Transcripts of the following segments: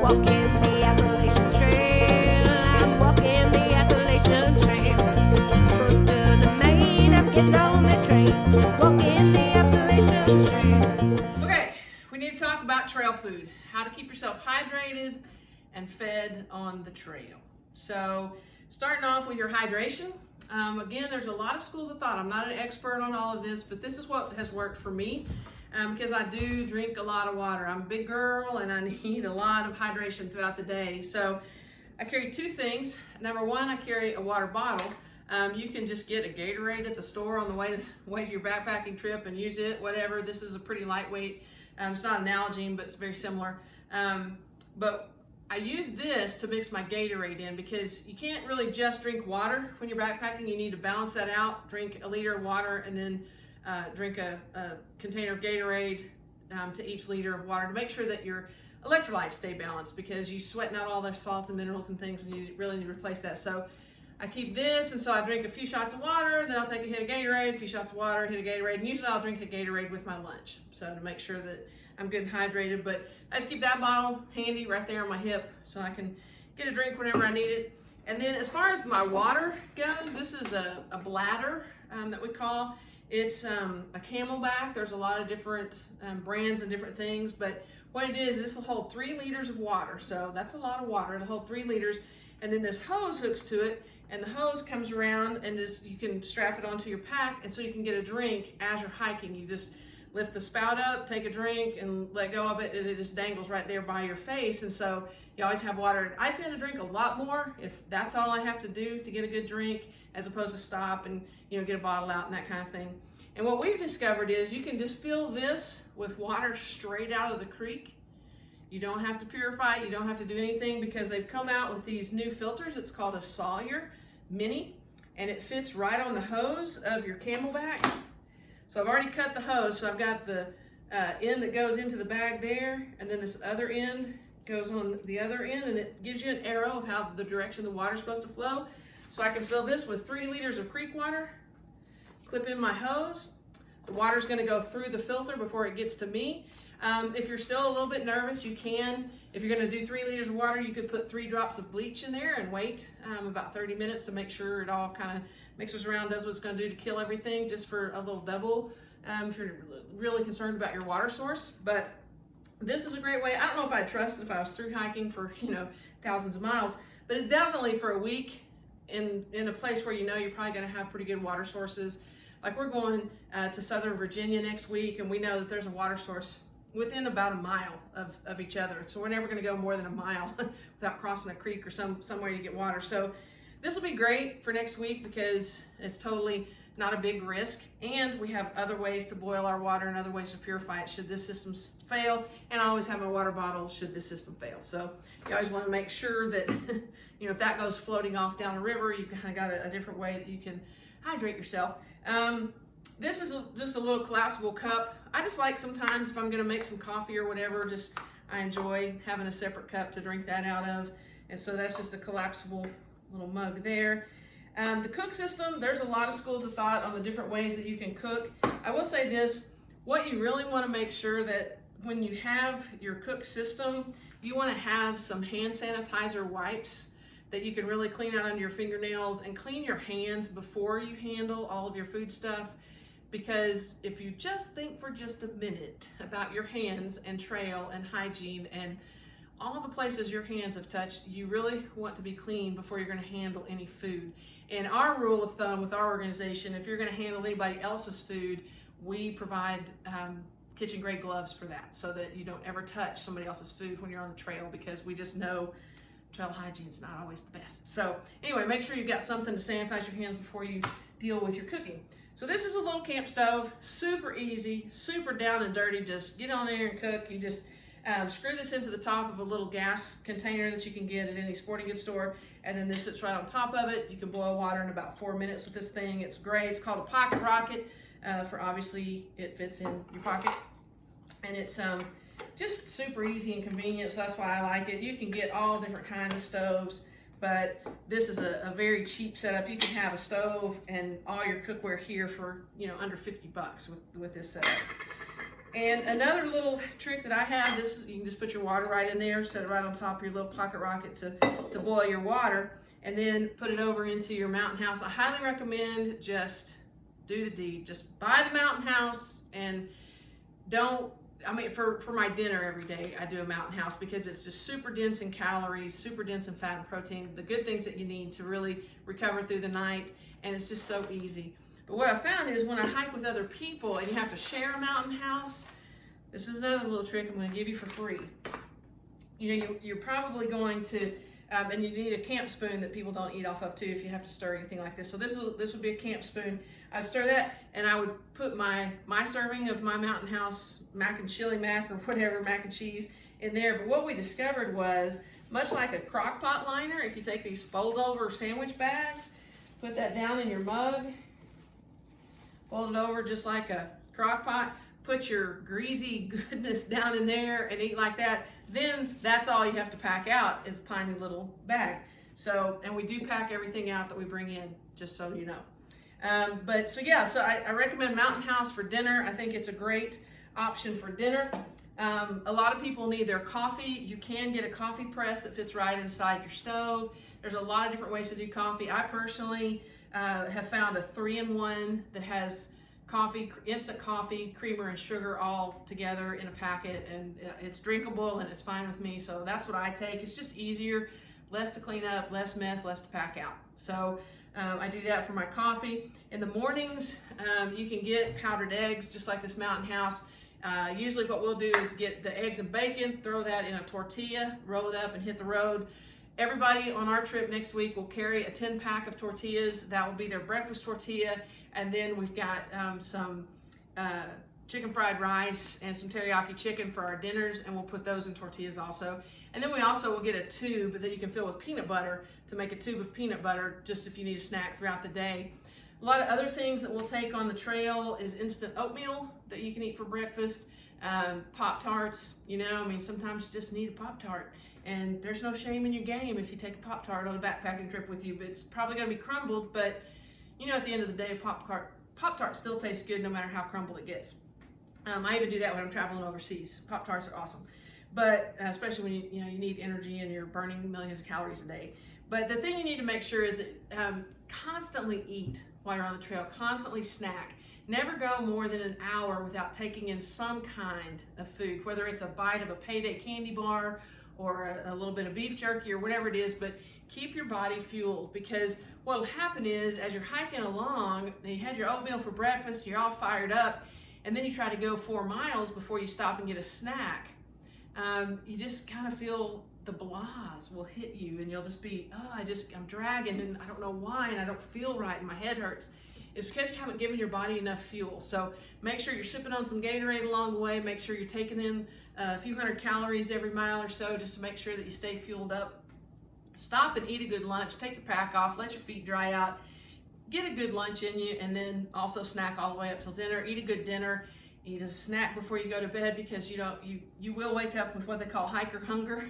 walking the Appalachian Trail. I'm walking the Appalachian Trail. Brooklyn to Maine, I'm getting on the train. Walking the Appalachian Trail. Okay, we need to talk about trail food. How to keep yourself hydrated and fed on the trail. So, starting off with your hydration. Again, there's a lot of schools of thought. I'm not an expert on all of this, but this is what has worked for me because I do drink a lot of water. I'm a big girl and I need a lot of hydration throughout the day. So I carry two things. Number one, I carry a water bottle. You can just get a Gatorade at the store on the way to your backpacking trip and use it, whatever. This is a pretty lightweight. It's not an Nalgene, but it's very similar. But I use this to mix my Gatorade in because you can't really just drink water when you're backpacking. You need to balance that out. Drink a liter of water and then drink a container of Gatorade to each liter of water to make sure that your electrolytes stay balanced because you're sweating out all the salts and minerals and things and you really need to replace that. So I keep this, and so I drink a few shots of water, then I'll take a hit of Gatorade, a few shots of water, a hit of Gatorade, and usually I'll drink a Gatorade with my lunch, so to make sure that I'm good and hydrated. But I just keep that bottle handy right there on my hip so I can get a drink whenever I need it. And then as far as my water goes, this is a bladder that we call. It's a Camelback. There's a lot of different brands and different things, but what it is, this will hold 3 liters of water, so that's a lot of water. It'll hold 3 liters, and then this hose hooks to it, and the hose comes around and you can strap it onto your pack, and so you can get a drink as you're hiking. You just lift the spout up, take a drink, and let go of it, and it just dangles right there by your face, and so you always have water. I tend to drink a lot more if that's all I have to do to get a good drink, as opposed to stop and get a bottle out and that kind of thing. And what we've discovered is you can just fill this with water straight out of the creek. You don't have to purify it, you don't have to do anything because they've come out with these new filters. It's called a Sawyer Mini, and it fits right on the hose of your Camelback. So I've already cut the hose, so I've got the end that goes into the bag there, and then this other end goes on the other end, and it gives you an arrow of how the direction the water's supposed to flow. So I can fill this with 3 liters of creek water, clip in my hose. The water's gonna go through the filter before it gets to me. If you're still a little bit nervous, you can. If you're gonna do 3 liters of water, you could put 3 drops of bleach in there and wait about 30 minutes to make sure it all kind of mixes around, does what it's gonna do to kill everything, just for a little double, if you're really concerned about your water source. But this is a great way. I don't know if I'd trust it if I was through hiking for, thousands of miles, but it definitely for a week in a place where you're probably gonna have pretty good water sources. Like we're going to Southern Virginia next week, and we know that there's a water source within about a mile of each other. So we're never gonna go more than a mile without crossing a creek or somewhere to get water. So this will be great for next week because it's totally not a big risk. And we have other ways to boil our water and other ways to purify it should this system fail. And I always have my water bottle should this system fail. So you always wanna make sure that, if that goes floating off down the river, you kind of got a different way that you can hydrate yourself. This is just a little collapsible cup. I just like sometimes if I'm gonna make some coffee or whatever, I enjoy having a separate cup to drink that out of. And so that's just a collapsible little mug there. The cook system, there's a lot of schools of thought on the different ways that you can cook. I will say this, what you really wanna make sure that when you have your cook system, you wanna have some hand sanitizer wipes that you can really clean out under your fingernails and clean your hands before you handle all of your food stuff. Because if you just think for just a minute about your hands and trail and hygiene and all the places your hands have touched, you really want to be clean before you're gonna handle any food. And our rule of thumb with our organization, if you're gonna handle anybody else's food, we provide kitchen grade gloves for that so that you don't ever touch somebody else's food when you're on the trail, because we just know trail hygiene is not always the best. So anyway, make sure you've got something to sanitize your hands before you deal with your cooking. So this is a little camp stove, super easy, super down and dirty. Just get on there and cook. You just screw this into the top of a little gas container that you can get at any sporting goods store, and then this sits right on top of it. You can boil water in about 4 minutes with this thing. It's great. It's called a pocket rocket for obviously it fits in your pocket, and it's just super easy and convenient, so that's why I like it. You can get all different kinds of stoves, but this is a very cheap setup. You can have a stove and all your cookware here for under $50 with this setup. And another little trick that I have, this is, you can just put your water right in there, set it right on top of your little pocket rocket to boil your water, and then put it over into your Mountain House. I highly recommend just do the deed. Just buy the Mountain House, and for my dinner every day, I do a Mountain House because it's just super dense in calories, super dense in fat and protein, the good things that you need to really recover through the night, and it's just so easy. But what I found is when I hike with other people and you have to share a Mountain House, this is another little trick I'm going to give you for free. You're probably going to, and you need a camp spoon that people don't eat off of too if you have to stir anything like this. So this would be a camp spoon. I stir that, and I would put my serving of my Mountain House mac and chili mac or whatever, mac and cheese in there. But what we discovered was, much like a crock pot liner, if you take these fold over sandwich bags, put that down in your mug, fold it over just like a crock pot, put your greasy goodness down in there and eat like that, then that's all you have to pack out is a tiny little bag. So, and we do pack everything out that we bring in, just so you know. So I recommend Mountain House for dinner. I think it's a great option for dinner. A lot of people need their coffee. You can get a coffee press that fits right inside your stove. There's a lot of different ways to do coffee. I personally have found a 3-in-1 that has coffee, instant coffee, creamer, and sugar all together in a packet, and it's drinkable and it's fine with me. So that's what I take. It's just easier, less to clean up, less mess, less to pack out. So I do that for my coffee. In the mornings, you can get powdered eggs just like this Mountain House. Usually what we'll do is get the eggs and bacon, throw that in a tortilla, roll it up, and hit the road. Everybody on our trip next week will carry a 10-pack of tortillas. That will be their breakfast tortilla. And then we've got some chicken fried rice and some teriyaki chicken for our dinners, and we'll put those in tortillas also. And then we also will get a tube that you can fill with peanut butter to make a tube of peanut butter just if you need a snack throughout the day. A lot of other things that we'll take on the trail is instant oatmeal that you can eat for breakfast, Pop-Tarts, sometimes you just need a Pop-Tart. And there's no shame in your game if you take a Pop-Tart on a backpacking trip with you, but it's probably gonna be crumbled, but at the end of the day, Pop-Tart still tastes good no matter how crumbled it gets. I even do that when I'm traveling overseas. Pop-Tarts are awesome, but especially when you need energy and you're burning millions of calories a day. But the thing you need to make sure is that constantly eat while you're on the trail, constantly snack. Never go more than an hour without taking in some kind of food, whether it's a bite of a payday candy bar or a little bit of beef jerky or whatever it is, but keep your body fueled, because what'll happen is as you're hiking along, you had your oatmeal for breakfast, you're all fired up, and then you try to go 4 miles before you stop and get a snack. You just kind of feel the blahs will hit you, and you'll just be, I'm dragging, and I don't know why, and I don't feel right, and my head hurts. It's because you haven't given your body enough fuel. So make sure you're sipping on some Gatorade along the way. Make sure you're taking in a few hundred calories every mile or so just to make sure that you stay fueled up. Stop and eat a good lunch. Take your pack off. Let your feet dry out. Get a good lunch in you, and then also snack all the way up till dinner. Eat a good dinner. Eat a snack before you go to bed, because you will wake up with what they call hiker hunger,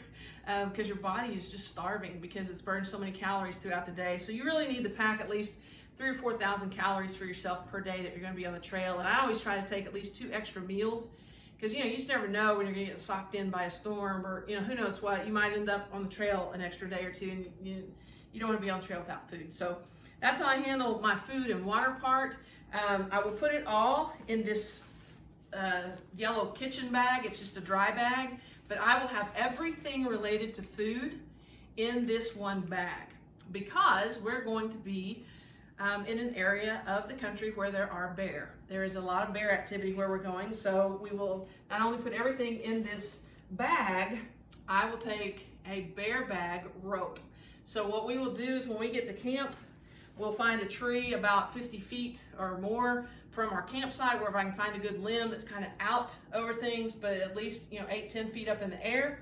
because your body is just starving because it's burned so many calories throughout the day. So you really need to pack at least 3,000 or 4,000 calories for yourself per day that you're going to be on the trail. And I always try to take at least 2 extra meals, because you just never know when you're going to get socked in by a storm, or who knows what. You might end up on the trail an extra day or two, and you don't want to be on the trail without food. So that's how I handle my food and water part. I will put it all in this yellow kitchen bag. It's just a dry bag, but I will have everything related to food in this one bag, because we're going to be in an area of the country where there are bear. There is a lot of bear activity where we're going, so we will not only put everything in this bag, I will take a bear bag rope. So what we will do is when we get to camp, we'll find a tree about 50 feet or more from our campsite, where if I can find a good limb that's kind of out over things, but at least 8-10 feet up in the air,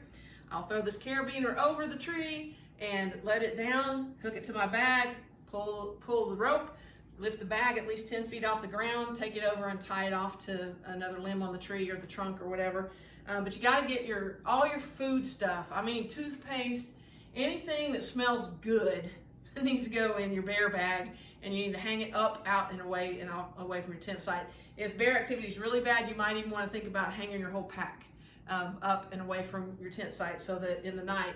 I'll throw this carabiner over the tree and let it down, hook it to my bag, pull the rope, lift the bag at least 10 feet off the ground, take it over and tie it off to another limb on the tree or the trunk or whatever. But you got to get all your food stuff. I mean, toothpaste, anything that smells good needs to go in your bear bag, and you need to hang it up, out, and away from your tent site. If bear activity is really bad, you might even want to think about hanging your whole pack up and away from your tent site, so that in the night,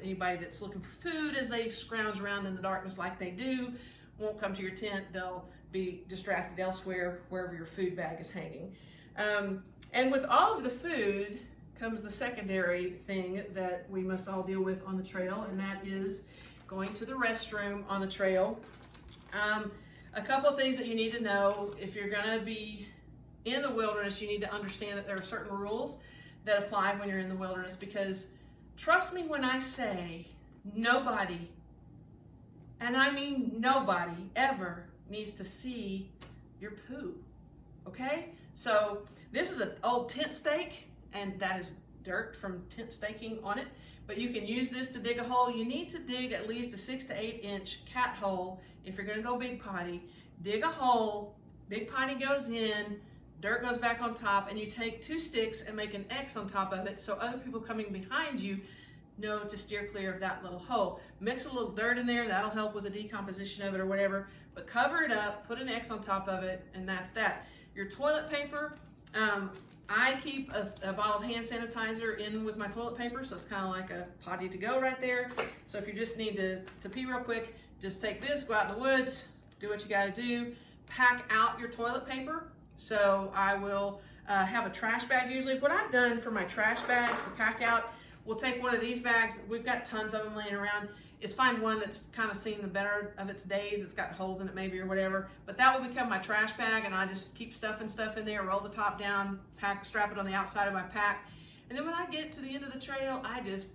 anybody that's looking for food as they scrounge around in the darkness like they do won't come to your tent. They'll be distracted elsewhere, wherever your food bag is hanging. And with all of the food comes the secondary thing that we must all deal with on the trail, and that is going to the restroom on the trail. A couple of things that you need to know: if you're going to be in the wilderness, you need to understand that there are certain rules that apply when you're in the wilderness, because trust me when I say nobody, and I mean nobody, ever needs to see your poo, okay? So this is an old tent stake, and that is dirt from tent staking on it, but you can use this to dig a hole. You need to dig at least a 6 to 8 inch cat hole if you're gonna go big potty. Dig a hole, big potty goes in, dirt goes back on top, and you take 2 sticks and make an X on top of it so other people coming behind you know to steer clear of that little hole. Mix a little dirt in there, that'll help with the decomposition of it or whatever, but cover it up, put an X on top of it, and that's that. Your toilet paper, I keep a bottle of hand sanitizer in with my toilet paper, so it's kind of like a potty to go right there. So if you just need to pee real quick, just take this, go out in the woods, do what you gotta do, pack out your toilet paper. So I will have a trash bag usually. What I've done for my trash bags to pack out, we'll take one of these bags, we've got tons of them laying around, is find one that's kind of seen the better of its days, it's got holes in it maybe or whatever, but that will become my trash bag, and I just keep stuffing stuff in there, roll the top down, strap it on the outside of my pack, and then when I get to the end of the trail, I just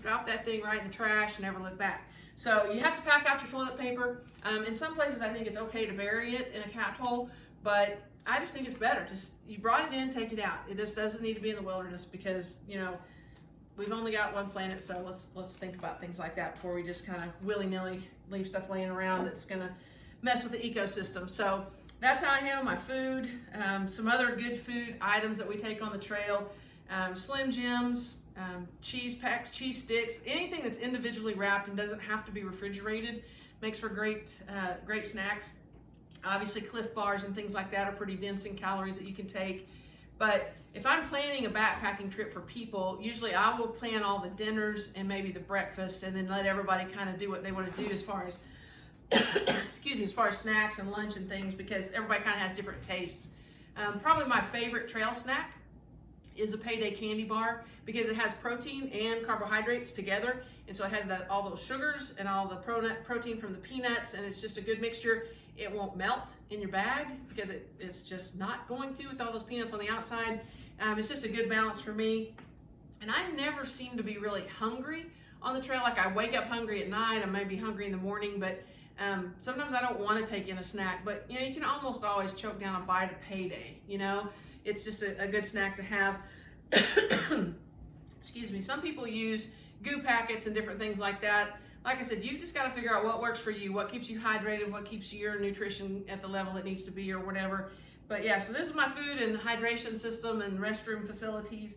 drop that thing right in the trash and never look back. So you have to pack out your toilet paper. In some places I think it's okay to bury it in a cat hole, but I just think it's better. Just, you brought it in, take it out. It just doesn't need to be in the wilderness, because, you know, we've only got one planet, so let's think about things like that before we just kind of willy-nilly leave stuff laying around that's gonna mess with the ecosystem. So that's how I handle my food. Some other good food items that we take on the trail: Slim Jims, cheese packs, cheese sticks, anything that's individually wrapped and doesn't have to be refrigerated makes for great snacks. Obviously Cliff Bars and things like that are pretty dense in calories that you can take. But if I'm planning a backpacking trip for people, usually I will plan all the dinners and maybe the breakfast, and then let everybody kind of do what they want to do as far as excuse me, as far as snacks and lunch and things, because everybody kind of has different tastes. Probably my favorite trail snack is a Payday candy bar, because it has protein and carbohydrates together, and so it has all those sugars and all the protein from the peanuts, and it's just a good mixture. It won't melt in your bag because it's just not going to with all those peanuts on the outside. It's just a good balance for me. And I never seem to be really hungry on the trail. Like, I wake up hungry at night, I may be hungry in the morning, but sometimes I don't want to take in a snack. But you know, you can almost always choke down a bite of Payday, you know? It's just a good snack to have. Excuse me. Some people use goo packets and different things like that. Like I said, you've just got to figure out what works for you, what keeps you hydrated, what keeps your nutrition at the level it needs to be or whatever. But yeah, so this is my food and hydration system and restroom facilities.